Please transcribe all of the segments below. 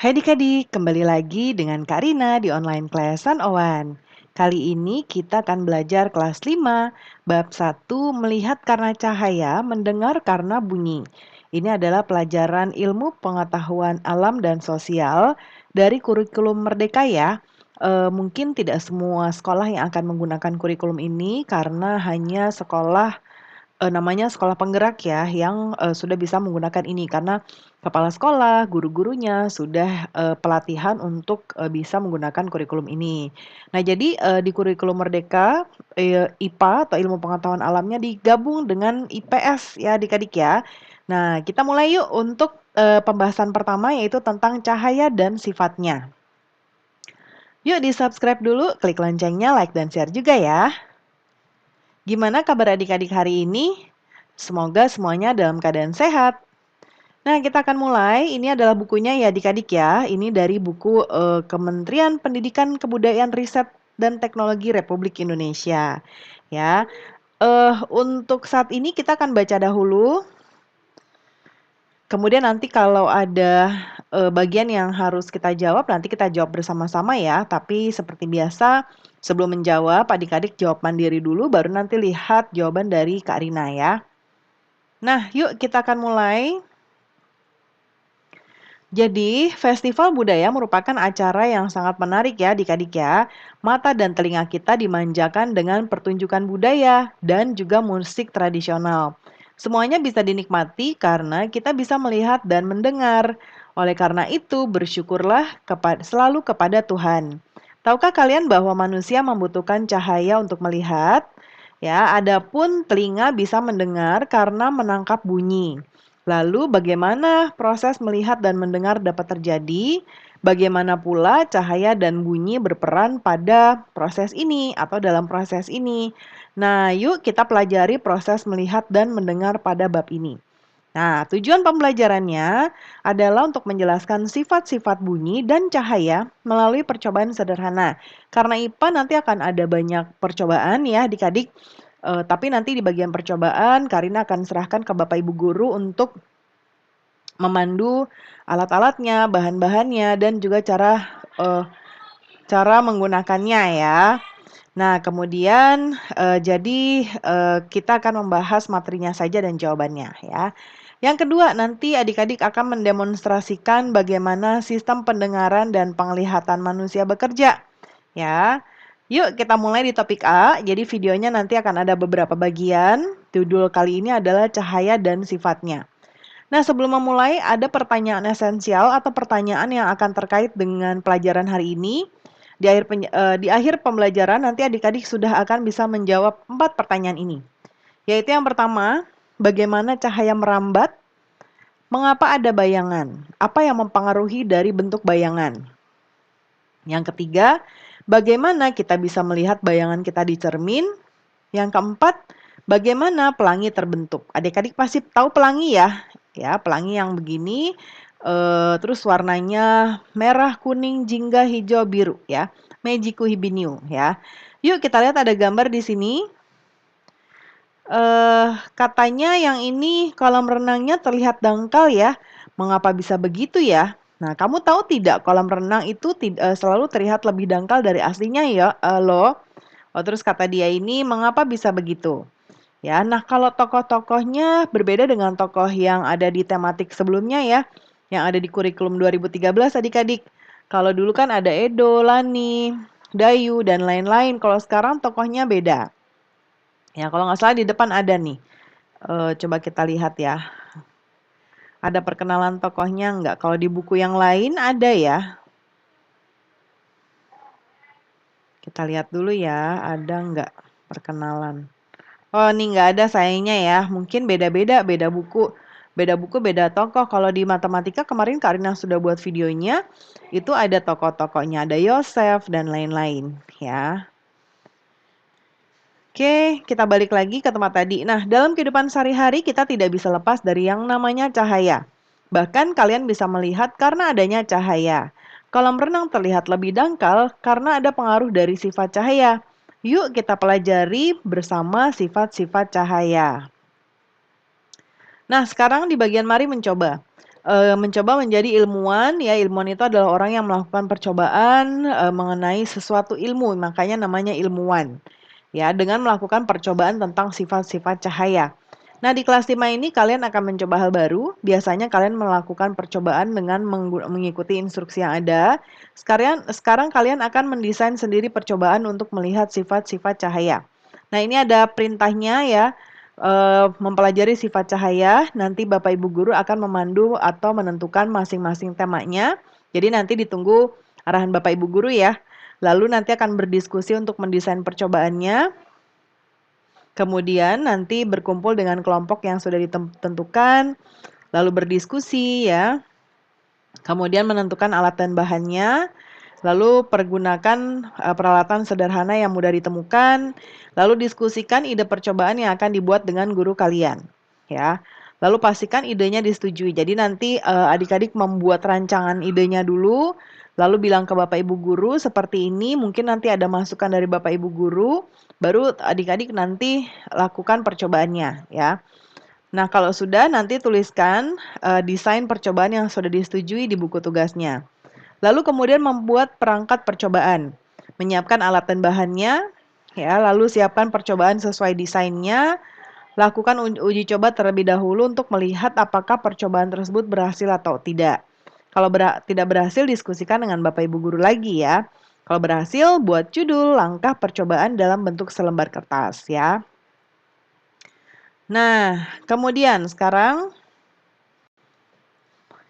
Hai adik-adik, kembali lagi dengan Kak Rina di online class 101. Kali ini kita akan belajar kelas 5, bab 1, melihat karena cahaya, mendengar karena bunyi. Ini adalah pelajaran ilmu pengetahuan alam dan sosial dari kurikulum Merdeka ya. Mungkin tidak semua sekolah yang akan menggunakan kurikulum ini karena hanya sekolah namanya sekolah penggerak ya yang, sudah bisa menggunakan ini karena kepala sekolah, guru-gurunya sudah, pelatihan untuk, bisa menggunakan kurikulum ini. Nah jadi, di kurikulum Merdeka, IPA atau ilmu pengetahuan alamnya digabung dengan IPS ya adik-adik ya. Nah kita mulai yuk untuk, pembahasan pertama yaitu tentang cahaya dan sifatnya. Yuk di-subscribe dulu, klik loncengnya, like dan share juga ya. Gimana kabar adik-adik hari ini? Semoga semuanya dalam keadaan sehat. Nah, kita akan mulai. Ini adalah bukunya ya adik-adik ya. Ini dari buku Kementerian Pendidikan Kebudayaan Riset dan Teknologi Republik Indonesia. Ya, untuk saat ini kita akan baca dahulu. Kemudian nanti kalau ada bagian yang harus kita jawab, nanti kita jawab bersama-sama ya. Tapi seperti biasa, sebelum menjawab, adik-adik jawab mandiri dulu, baru nanti lihat jawaban dari Kak Rina ya. Nah, yuk kita akan mulai. Jadi, festival budaya merupakan acara yang sangat menarik ya adik-adik ya. Mata dan telinga kita dimanjakan dengan pertunjukan budaya dan juga musik tradisional. Semuanya bisa dinikmati karena kita bisa melihat dan mendengar. Oleh karena itu, bersyukurlah selalu kepada Tuhan. Tahukah kalian bahwa manusia membutuhkan cahaya untuk melihat? Ya, adapun telinga bisa mendengar karena menangkap bunyi. Lalu bagaimana proses melihat dan mendengar dapat terjadi? Bagaimana pula cahaya dan bunyi berperan pada proses ini atau dalam proses ini? Nah, yuk kita pelajari proses melihat dan mendengar pada bab ini. Nah, tujuan pembelajarannya adalah untuk menjelaskan sifat-sifat bunyi dan cahaya melalui percobaan sederhana. Karena IPA nanti akan ada banyak percobaan ya adik-adik. Tapi nanti di bagian percobaan Karina akan serahkan ke Bapak Ibu Guru untuk memandu alat-alatnya, bahan-bahannya, dan juga cara menggunakannya ya. Nah, kemudian kita akan membahas materinya saja dan jawabannya ya. Yang kedua, nanti adik-adik akan mendemonstrasikan bagaimana sistem pendengaran dan penglihatan manusia bekerja ya. Yuk kita mulai di topik A. Jadi videonya nanti akan ada beberapa bagian. Judul kali ini adalah cahaya dan sifatnya. Nah, sebelum memulai, ada pertanyaan esensial atau pertanyaan yang akan terkait dengan pelajaran hari ini. Di akhir pembelajaran, nanti adik-adik sudah akan bisa menjawab 4 pertanyaan ini. Yaitu yang pertama, bagaimana cahaya merambat? Mengapa ada bayangan? Apa yang mempengaruhi dari bentuk bayangan? Yang ketiga, bagaimana kita bisa melihat bayangan kita di cermin? Yang keempat, bagaimana pelangi terbentuk? Adik-adik pasti tahu pelangi ya. Ya, pelangi yang begini, terus warnanya merah, kuning, jingga, hijau, biru ya. Mejiku hibiniu ya. Yuk kita lihat ada gambar di sini. Katanya yang ini kolam renangnya terlihat dangkal ya. Mengapa bisa begitu ya? Nah, kamu tahu tidak kolam renang itu selalu terlihat lebih dangkal dari aslinya ya, loh. Oh, terus kata dia ini, mengapa bisa begitu? Ya, nah kalau tokoh-tokohnya berbeda dengan tokoh yang ada di tematik sebelumnya ya, yang ada di kurikulum 2013 adik-adik. Kalau dulu kan ada Edo, Lani, Dayu, dan lain-lain. Kalau sekarang tokohnya beda. Ya, kalau nggak salah di depan ada nih. Coba kita lihat ya. Ada perkenalan tokohnya nggak? Kalau di buku yang lain ada ya. Kita lihat dulu ya, ada nggak perkenalan. Oh, ini nggak ada sayangnya ya. Mungkin beda-beda, beda buku. Beda buku, beda tokoh. Kalau di matematika kemarin Karina sudah buat videonya, itu ada tokoh-tokohnya, ada Yosef dan lain-lain ya. Oke, kita balik lagi ke tempat tadi. Nah, dalam kehidupan sehari-hari kita tidak bisa lepas dari yang namanya cahaya. Bahkan kalian bisa melihat karena adanya cahaya. Kolam renang terlihat lebih dangkal karena ada pengaruh dari sifat cahaya. Yuk kita pelajari bersama sifat-sifat cahaya. Nah, sekarang di bagian mari mencoba. mencoba menjadi ilmuwan, ya ilmuwan itu adalah orang yang melakukan percobaan, mengenai sesuatu ilmu, makanya namanya ilmuwan. Ya, dengan melakukan percobaan tentang sifat-sifat cahaya. Nah, di kelas 5 ini kalian akan mencoba hal baru. Biasanya kalian melakukan percobaan dengan mengikuti instruksi yang ada. Sekarang kalian akan mendesain sendiri percobaan untuk melihat sifat-sifat cahaya. Nah, ini ada perintahnya ya. Mempelajari sifat cahaya, nanti Bapak Ibu guru akan memandu atau menentukan masing-masing temanya. Jadi nanti ditunggu arahan Bapak Ibu guru ya. Lalu nanti akan berdiskusi untuk mendesain percobaannya. Kemudian nanti berkumpul dengan kelompok yang sudah ditentukan, lalu berdiskusi ya. Kemudian menentukan alat dan bahannya, lalu pergunakan peralatan sederhana yang mudah ditemukan, lalu diskusikan ide percobaan yang akan dibuat dengan guru kalian, ya. Lalu pastikan idenya disetujui. Jadi nanti adik-adik membuat rancangan idenya dulu, lalu bilang ke Bapak Ibu guru seperti ini, mungkin nanti ada masukan dari Bapak Ibu guru, baru adik-adik nanti lakukan percobaannya, ya. Nah, kalau sudah nanti tuliskan desain percobaan yang sudah disetujui di buku tugasnya. Lalu kemudian membuat perangkat percobaan, menyiapkan alat dan bahannya, ya, lalu siapkan percobaan sesuai desainnya, lakukan uji coba terlebih dahulu untuk melihat apakah percobaan tersebut berhasil atau tidak. Kalau tidak berhasil, diskusikan dengan Bapak Ibu guru lagi ya. Kalau berhasil, buat judul langkah percobaan dalam bentuk selembar kertas ya. Nah, kemudian sekarang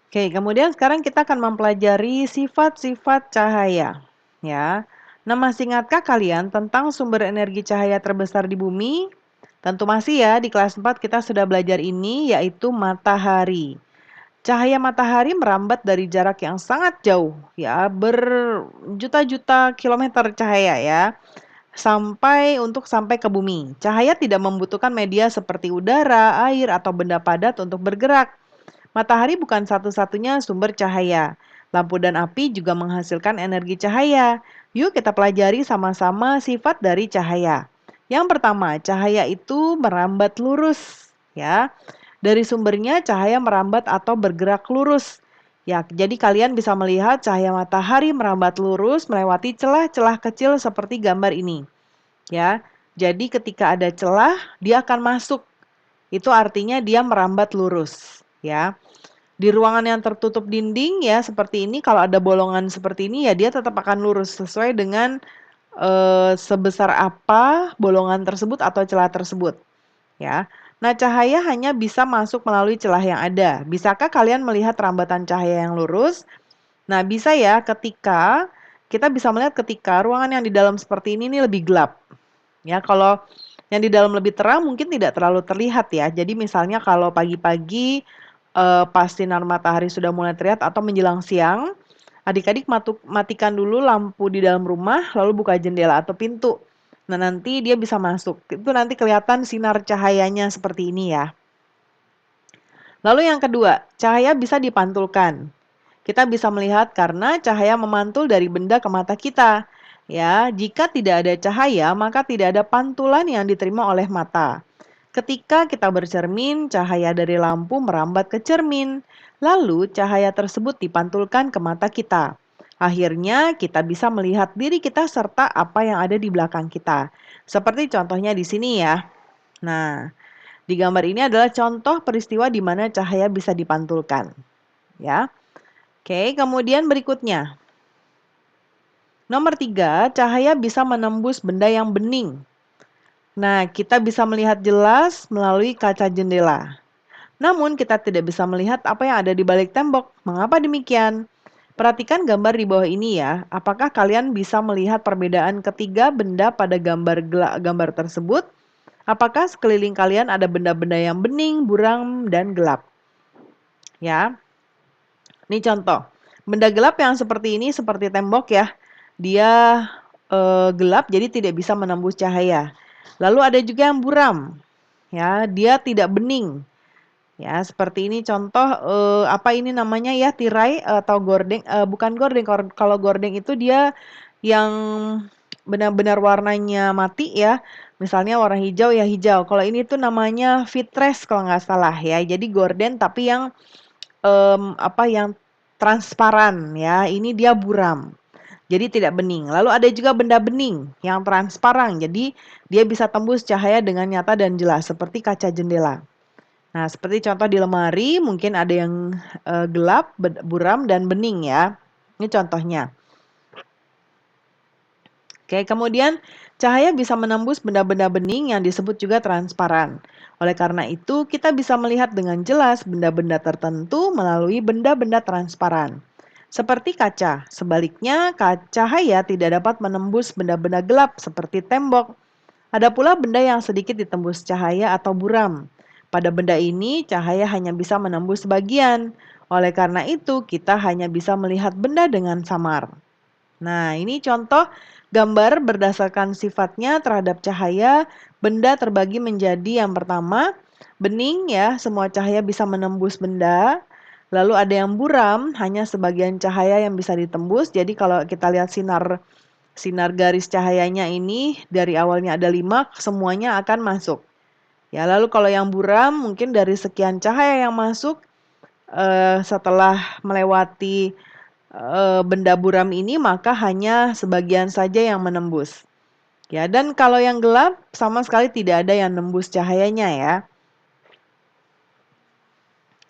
kita akan mempelajari sifat-sifat cahaya, ya. Nah, masih ingatkah kalian tentang sumber energi cahaya terbesar di bumi? Tentu masih ya, di kelas 4 kita sudah belajar ini, yaitu matahari. Cahaya matahari merambat dari jarak yang sangat jauh, ya, berjuta-juta kilometer cahaya ya, sampai ke bumi. Cahaya tidak membutuhkan media seperti udara, air, atau benda padat untuk bergerak. Matahari bukan satu-satunya sumber cahaya. Lampu dan api juga menghasilkan energi cahaya. Yuk kita pelajari sama-sama sifat dari cahaya. Yang pertama, cahaya itu merambat lurus, ya. Dari sumbernya cahaya merambat atau bergerak lurus. Ya, jadi kalian bisa melihat cahaya matahari merambat lurus melewati celah-celah kecil seperti gambar ini, ya. Jadi ketika ada celah, dia akan masuk. Itu artinya dia merambat lurus, ya. Di ruangan yang tertutup dinding ya seperti ini, kalau ada bolongan seperti ini ya dia tetap akan lurus sesuai dengan sebesar apa bolongan tersebut atau celah tersebut, ya. Nah, cahaya hanya bisa masuk melalui celah yang ada. Bisakah kalian melihat rambatan cahaya yang lurus? Nah, bisa ya kita bisa melihat ketika ruangan yang di dalam seperti ini lebih gelap. Ya, kalau yang di dalam lebih terang mungkin tidak terlalu terlihat ya. Jadi misalnya kalau pagi-pagi pas sinar matahari sudah mulai terlihat atau menjelang siang, adik-adik matikan dulu lampu di dalam rumah, lalu buka jendela atau pintu. Nah, nanti dia bisa masuk. Itu nanti kelihatan sinar cahayanya seperti ini ya. Lalu yang kedua, cahaya bisa dipantulkan. Kita bisa melihat karena cahaya memantul dari benda ke mata kita. Ya, jika tidak ada cahaya, maka tidak ada pantulan yang diterima oleh mata. Ketika kita bercermin, cahaya dari lampu merambat ke cermin. Lalu, cahaya tersebut dipantulkan ke mata kita. Akhirnya, kita bisa melihat diri kita serta apa yang ada di belakang kita. Seperti contohnya di sini ya. Nah, di gambar ini adalah contoh peristiwa di mana cahaya bisa dipantulkan. Ya. Oke, kemudian berikutnya. Nomor 3, cahaya bisa menembus benda yang bening. Nah, kita bisa melihat jelas melalui kaca jendela. Namun, kita tidak bisa melihat apa yang ada di balik tembok. Mengapa demikian? Perhatikan gambar di bawah ini ya. Apakah kalian bisa melihat perbedaan ketiga benda pada gambar tersebut? Apakah sekeliling kalian ada benda-benda yang bening, buram, dan gelap? Ya. Ini contoh. Benda gelap yang seperti ini seperti tembok ya. Dia gelap jadi tidak bisa menembus cahaya. Lalu ada juga yang buram. Ya, dia tidak bening. Ya, seperti ini contoh apa ini namanya ya, tirai atau gordeng, bukan gordeng. Kalau gordeng itu dia yang benar-benar warnanya mati ya. Misalnya warna hijau ya hijau. Kalau ini tuh namanya vitres kalau nggak salah ya. Jadi gorden tapi yang yang transparan ya, ini dia buram. Jadi tidak bening. Lalu ada juga benda bening yang transparan. Jadi dia bisa tembus cahaya dengan nyata dan jelas seperti kaca jendela. Nah, seperti contoh di lemari mungkin ada yang gelap, buram dan bening ya. Ini contohnya. Oke, kemudian cahaya bisa menembus benda-benda bening yang disebut juga transparan. Oleh karena itu, kita bisa melihat dengan jelas benda-benda tertentu melalui benda-benda transparan. Seperti kaca, sebaliknya cahaya tidak dapat menembus benda-benda gelap seperti tembok. Ada pula benda yang sedikit ditembus cahaya atau buram. Pada benda ini, cahaya hanya bisa menembus sebagian. Oleh karena itu, kita hanya bisa melihat benda dengan samar. Nah, ini contoh gambar berdasarkan sifatnya terhadap cahaya. Benda terbagi menjadi yang pertama, bening ya, semua cahaya bisa menembus benda. Lalu ada yang buram, hanya sebagian cahaya yang bisa ditembus. Jadi kalau kita lihat sinar garis cahayanya ini dari awalnya ada 5, semuanya akan masuk. Ya, lalu kalau yang buram mungkin dari sekian cahaya yang masuk setelah melewati benda buram ini maka hanya sebagian saja yang menembus. Ya, dan kalau yang gelap sama sekali tidak ada yang nembus cahayanya ya.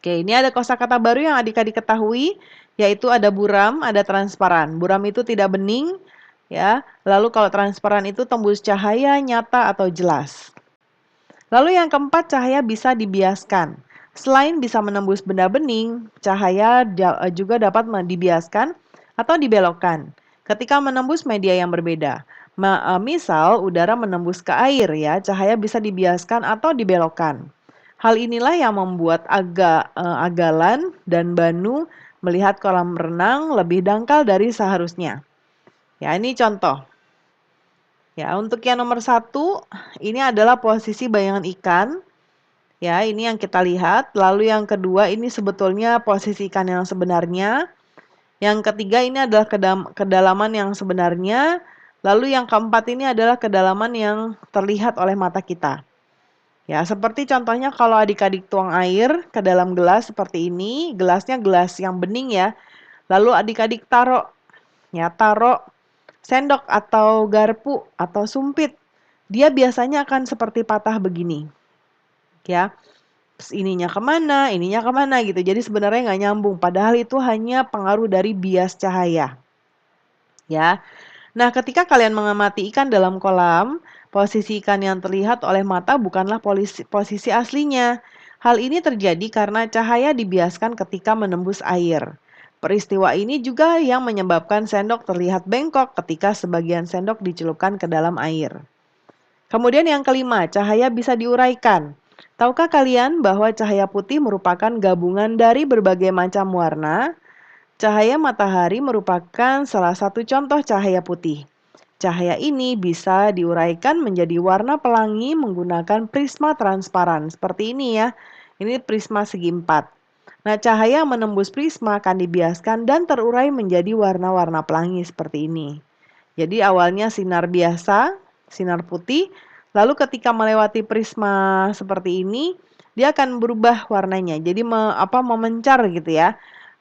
Oke, ini ada kosakata baru yang adik-adik ketahui, yaitu ada buram, ada transparan. Buram itu tidak bening, ya. Lalu kalau transparan itu tembus cahaya nyata atau jelas. Lalu yang keempat, cahaya bisa dibiaskan. Selain bisa menembus benda bening, cahaya juga dapat dibiaskan atau dibelokkan ketika menembus media yang berbeda. Misal udara menembus ke air ya, cahaya bisa dibiaskan atau dibelokkan. Hal inilah yang membuat Agalan dan Banu melihat kolam renang lebih dangkal dari seharusnya. Ya, ini contoh. Ya, untuk yang nomor 1, ini adalah posisi bayangan ikan. Ya, ini yang kita lihat. Lalu yang kedua, ini sebetulnya posisi ikan yang sebenarnya. Yang ketiga, ini adalah kedalaman yang sebenarnya. Lalu yang keempat, ini adalah kedalaman yang terlihat oleh mata kita. Ya, seperti contohnya kalau adik-adik tuang air ke dalam gelas seperti ini, gelasnya gelas yang bening ya. Lalu adik-adik taruh sendok atau garpu atau sumpit. Dia biasanya akan seperti patah begini. Ya, ininya kemana gitu. Jadi sebenarnya nggak nyambung. Padahal itu hanya pengaruh dari bias cahaya. Ya, nah, ketika kalian mengamati ikan dalam kolam, posisi ikan yang terlihat oleh mata bukanlah posisi aslinya. Hal ini terjadi karena cahaya dibiaskan ketika menembus air. Peristiwa ini juga yang menyebabkan sendok terlihat bengkok ketika sebagian sendok dicelupkan ke dalam air. Kemudian yang kelima, cahaya bisa diuraikan. Tahukah kalian bahwa cahaya putih merupakan gabungan dari berbagai macam warna? Cahaya matahari merupakan salah satu contoh cahaya putih. Cahaya ini bisa diuraikan menjadi warna pelangi menggunakan prisma transparan. Seperti ini ya. Ini prisma segi 4. Nah, cahaya menembus prisma akan dibiaskan dan terurai menjadi warna-warna pelangi seperti ini. Jadi awalnya sinar biasa, sinar putih, lalu ketika melewati prisma seperti ini, dia akan berubah warnanya. Jadi memencar gitu ya.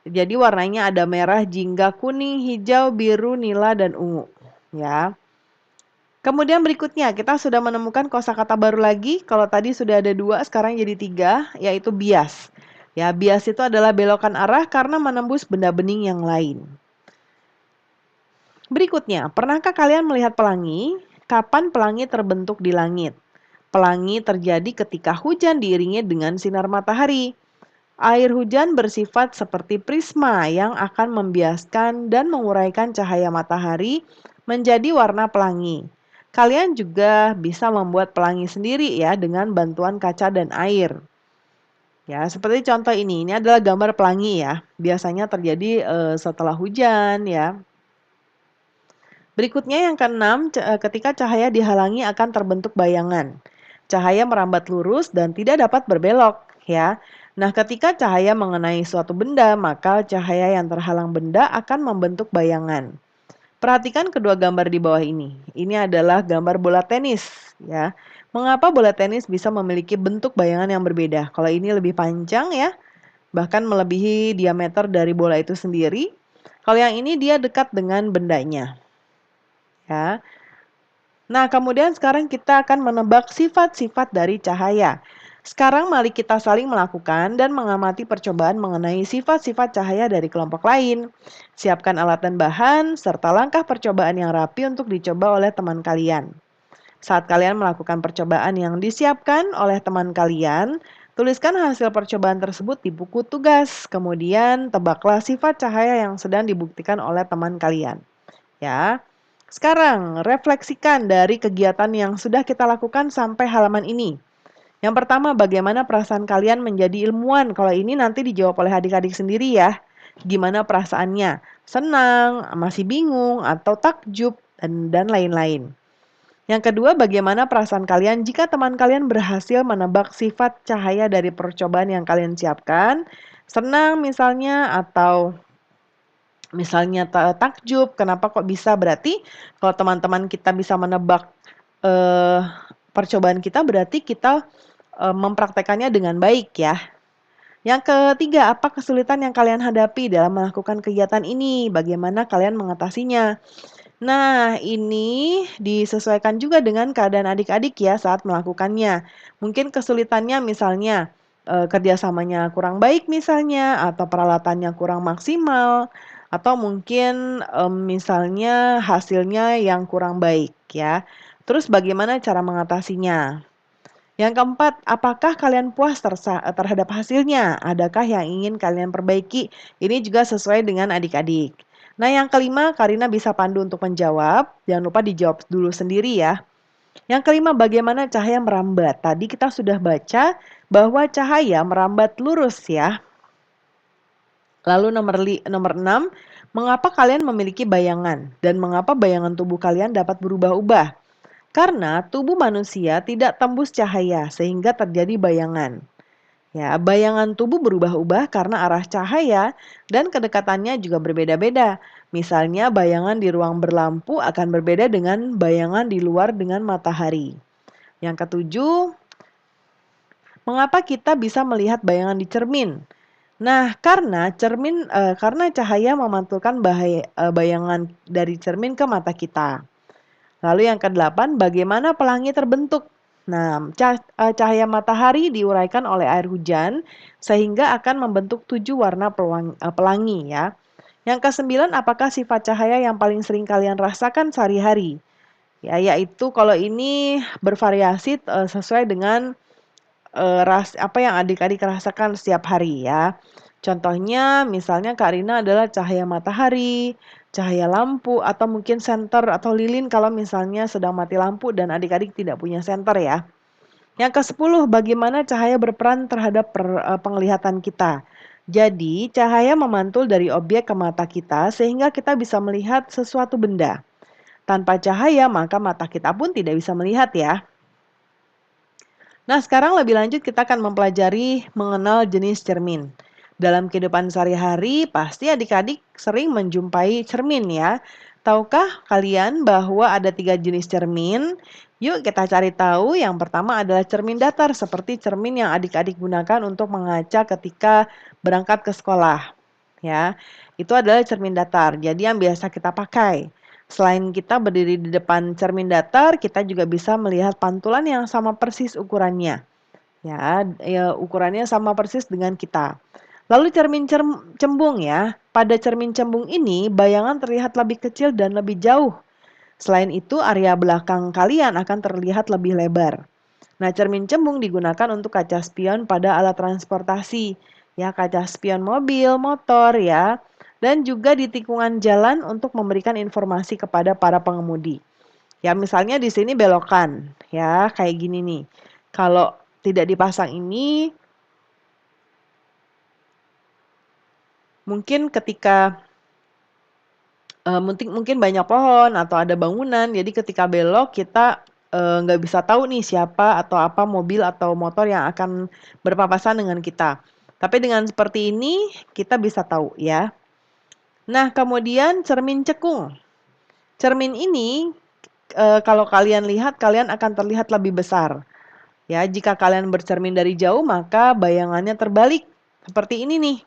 Jadi warnanya ada merah, jingga, kuning, hijau, biru, nila, dan ungu. Ya. Kemudian berikutnya kita sudah menemukan kosakata baru lagi. Kalau tadi sudah ada 2, sekarang jadi 3, yaitu bias. Ya, bias itu adalah belokan arah karena menembus benda bening yang lain. Berikutnya, pernahkah kalian melihat pelangi? Kapan pelangi terbentuk di langit? Pelangi terjadi ketika hujan diiringi dengan sinar matahari. Air hujan bersifat seperti prisma yang akan membiaskan dan menguraikan cahaya matahari menjadi warna pelangi. Kalian juga bisa membuat pelangi sendiri ya dengan bantuan kaca dan air. Ya, seperti contoh ini. Ini adalah gambar pelangi ya. Biasanya terjadi setelah hujan ya. Berikutnya yang keenam, ketika cahaya dihalangi akan terbentuk bayangan. Cahaya merambat lurus dan tidak dapat berbelok, ya. Nah, ketika cahaya mengenai suatu benda, maka cahaya yang terhalang benda akan membentuk bayangan. Perhatikan kedua gambar di bawah ini. Ini adalah gambar bola tenis, ya. Mengapa bola tenis bisa memiliki bentuk bayangan yang berbeda? Kalau ini lebih panjang ya, bahkan melebihi diameter dari bola itu sendiri. Kalau yang ini dia dekat dengan bendanya, ya. Nah, kemudian sekarang kita akan menebak sifat-sifat dari cahaya. Sekarang mari kita saling melakukan dan mengamati percobaan mengenai sifat-sifat cahaya dari kelompok lain. Siapkan alat dan bahan, serta langkah percobaan yang rapi untuk dicoba oleh teman kalian. Saat kalian melakukan percobaan yang disiapkan oleh teman kalian, tuliskan hasil percobaan tersebut di buku tugas. Kemudian, tebaklah sifat cahaya yang sedang dibuktikan oleh teman kalian. Ya. Sekarang, refleksikan dari kegiatan yang sudah kita lakukan sampai halaman ini. Yang pertama, bagaimana perasaan kalian menjadi ilmuwan? Kalau ini nanti dijawab oleh adik-adik sendiri ya. Gimana perasaannya? Senang, masih bingung, atau takjub, dan lain-lain. Yang kedua, bagaimana perasaan kalian jika teman kalian berhasil menebak sifat cahaya dari percobaan yang kalian siapkan? Senang misalnya, atau misalnya takjub, kenapa kok bisa? Berarti kalau teman-teman kita bisa menebak eh, percobaan kita, berarti kita mempraktekannya dengan baik ya. Yang ketiga, apa kesulitan yang kalian hadapi dalam melakukan kegiatan ini? Bagaimana kalian mengatasinya? Nah, ini disesuaikan juga dengan keadaan adik-adik ya saat melakukannya. Mungkin kesulitannya misalnya kerjasamanya kurang baik misalnya, atau peralatannya kurang maksimal, atau mungkin misalnya hasilnya yang kurang baik ya. Terus bagaimana cara mengatasinya? Yang keempat, apakah kalian puas terhadap hasilnya? Adakah yang ingin kalian perbaiki? Ini juga sesuai dengan adik-adik. Nah, yang kelima, Karina bisa pandu untuk menjawab. Jangan lupa dijawab dulu sendiri ya. Yang kelima, bagaimana cahaya merambat? Tadi kita sudah baca bahwa cahaya merambat lurus ya. Lalu nomor 6, mengapa kalian memiliki bayangan? Dan mengapa bayangan tubuh kalian dapat berubah-ubah? Karena tubuh manusia tidak tembus cahaya sehingga terjadi bayangan. Ya, bayangan tubuh berubah-ubah karena arah cahaya dan kedekatannya juga berbeda-beda. Misalnya bayangan di ruang berlampu akan berbeda dengan bayangan di luar dengan matahari. Yang ketujuh, mengapa kita bisa melihat bayangan di cermin? Nah, karena cahaya memantulkan bayangan dari cermin ke mata kita. Lalu yang kedelapan, bagaimana pelangi terbentuk? Nah, cahaya matahari diuraikan oleh air hujan sehingga akan membentuk 7 warna pelangi ya. Yang kesembilan, apakah sifat cahaya yang paling sering kalian rasakan sehari-hari? Ya, yaitu kalau ini bervariasi sesuai dengan apa yang adik-adik rasakan setiap hari ya. Contohnya misalnya Kak Rina adalah cahaya matahari, cahaya lampu, atau mungkin senter atau lilin kalau misalnya sedang mati lampu dan adik-adik tidak punya senter ya. Yang ke-10, bagaimana cahaya berperan terhadap penglihatan kita. Jadi, cahaya memantul dari objek ke mata kita sehingga kita bisa melihat sesuatu benda. Tanpa cahaya, maka mata kita pun tidak bisa melihat ya. Nah, sekarang lebih lanjut kita akan mempelajari mengenal jenis cermin. Dalam kehidupan sehari-hari, pasti adik-adik sering menjumpai cermin ya. Tahukah kalian bahwa ada 3 jenis cermin? Yuk kita cari tahu. Yang pertama adalah cermin datar, seperti cermin yang adik-adik gunakan untuk mengaca ketika berangkat ke sekolah. Ya, itu adalah cermin datar. Jadi yang biasa kita pakai. Selain kita berdiri di depan cermin datar, kita juga bisa melihat pantulan yang sama persis ukurannya. Ya, ukurannya sama persis dengan kita. Lalu cermin cembung ya. Pada cermin cembung ini, bayangan terlihat lebih kecil dan lebih jauh. Selain itu, area belakang kalian akan terlihat lebih lebar. Nah, cermin cembung digunakan untuk kaca spion pada alat transportasi. Ya, kaca spion mobil, motor ya. Dan juga di tikungan jalan untuk memberikan informasi kepada para pengemudi. Ya, misalnya di sini belokan, ya, kayak gini nih. Kalau tidak dipasang ini, mungkin ketika mungkin banyak pohon atau ada bangunan, jadi ketika belok kita nggak bisa tahu nih siapa atau apa mobil atau motor yang akan berpapasan dengan kita. Tapi dengan seperti ini kita bisa tahu ya. Nah, kemudian cermin cekung. Cermin ini kalau kalian lihat, kalian akan terlihat lebih besar. Ya, jika kalian bercermin dari jauh, maka bayangannya terbalik. seperti ini nih.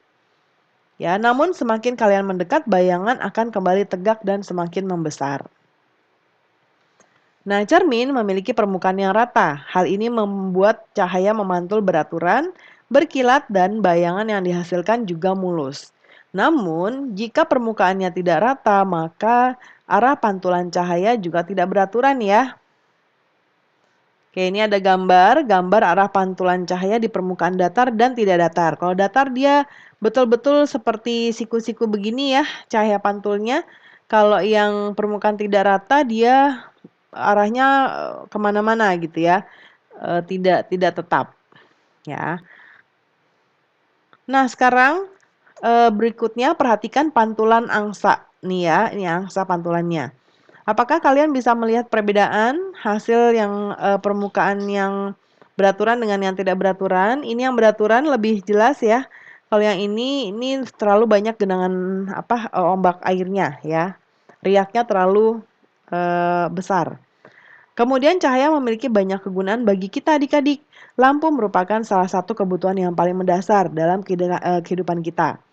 Ya, namun semakin kalian mendekat, bayangan akan kembali tegak dan semakin membesar. Nah, cermin memiliki permukaan yang rata. Hal ini membuat cahaya memantul beraturan, berkilat, dan bayangan yang dihasilkan juga mulus. Namun, jika permukaannya tidak rata, maka arah pantulan cahaya juga tidak beraturan ya. Oke, ini ada gambar arah pantulan cahaya di permukaan datar dan tidak datar. Kalau datar dia betul-betul seperti siku-siku begini ya, cahaya pantulnya. Kalau yang permukaan tidak rata dia arahnya kemana-mana gitu ya, tidak tetap ya. Nah sekarang berikutnya perhatikan pantulan angsa nih ya, ini angsa pantulannya. Apakah kalian bisa melihat perbedaan hasil yang permukaan yang beraturan dengan yang tidak beraturan? Ini yang beraturan lebih jelas ya. Kalau yang ini terlalu banyak genangan ombak airnya ya. Riaknya terlalu besar. Kemudian cahaya memiliki banyak kegunaan bagi kita adik-adik. Lampu merupakan salah satu kebutuhan yang paling mendasar dalam kehidupan kita.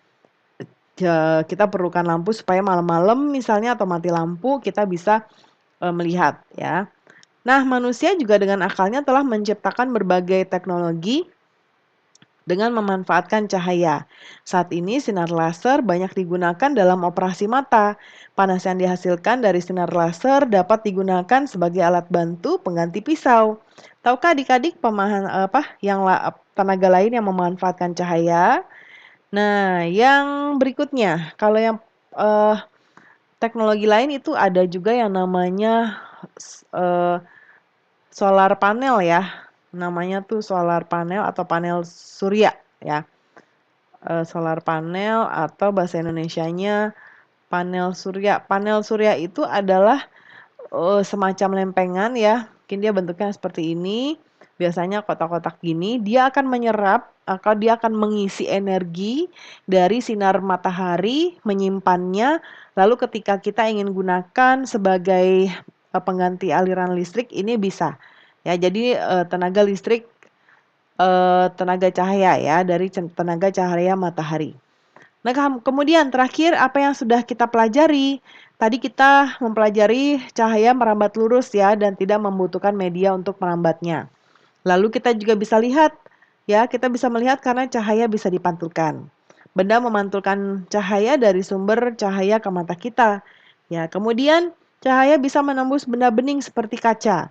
Kita perlukan lampu supaya malam-malam misalnya atau mati lampu kita bisa melihat ya. Nah, manusia juga dengan akalnya telah menciptakan berbagai teknologi dengan memanfaatkan cahaya. Saat ini sinar laser banyak digunakan dalam operasi mata. Panas yang dihasilkan dari sinar laser dapat digunakan sebagai alat bantu pengganti pisau. Tahukah adik-adik tenaga lain yang memanfaatkan cahaya? Nah, yang berikutnya, kalau yang eh, teknologi lain itu ada juga yang namanya eh, solar panel ya. Namanya tuh solar panel atau panel surya ya. Solar panel atau bahasa Indonesianya panel surya. Panel surya itu adalah semacam lempengan ya. Mungkin dia bentuknya seperti ini. Biasanya kotak-kotak gini, dia akan menyerap atau dia akan mengisi energi dari sinar matahari, menyimpannya, lalu ketika kita ingin gunakan sebagai pengganti aliran listrik ini bisa. Ya, jadi tenaga listrik tenaga cahaya ya dari tenaga cahaya matahari. Nah, kemudian terakhir apa yang sudah kita pelajari? Tadi kita mempelajari cahaya merambat lurus ya dan tidak membutuhkan media untuk merambatnya. Lalu kita juga bisa lihat ya, kita bisa melihat karena cahaya bisa dipantulkan. Benda memantulkan cahaya dari sumber cahaya ke mata kita. Ya, kemudian cahaya bisa menembus benda bening seperti kaca.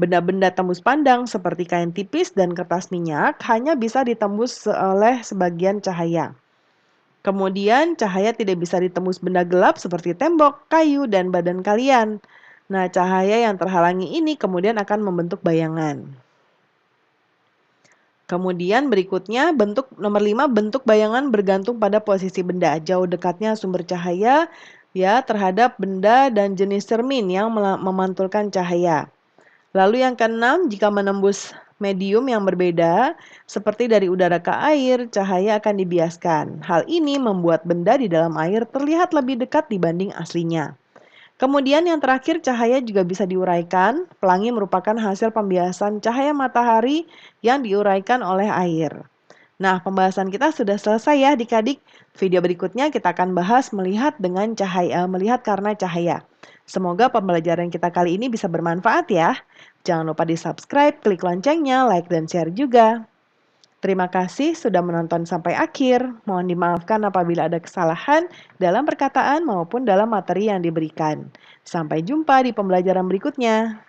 Benda-benda tembus pandang seperti kain tipis dan kertas minyak hanya bisa ditembus oleh sebagian cahaya. Kemudian cahaya tidak bisa ditembus benda gelap seperti tembok, kayu, dan badan kalian. Nah, cahaya yang terhalangi ini kemudian akan membentuk bayangan. Kemudian berikutnya bentuk nomor 5, bentuk bayangan bergantung pada posisi benda. Jauh dekatnya sumber cahaya ya terhadap benda dan jenis cermin yang memantulkan cahaya. Lalu yang keenam, jika menembus medium yang berbeda, seperti dari udara ke air, cahaya akan dibiaskan. Hal ini membuat benda di dalam air terlihat lebih dekat dibanding aslinya. Kemudian yang terakhir, cahaya juga bisa diuraikan. Pelangi merupakan hasil pembiasan cahaya matahari yang diuraikan oleh air. Nah, pembahasan kita sudah selesai ya adik-adik. Video berikutnya kita akan bahas melihat karena cahaya. Semoga pembelajaran kita kali ini bisa bermanfaat ya. Jangan lupa di-subscribe, klik loncengnya, like dan share juga. Terima kasih sudah menonton sampai akhir. Mohon dimaafkan apabila ada kesalahan dalam perkataan maupun dalam materi yang diberikan. Sampai jumpa di pembelajaran berikutnya.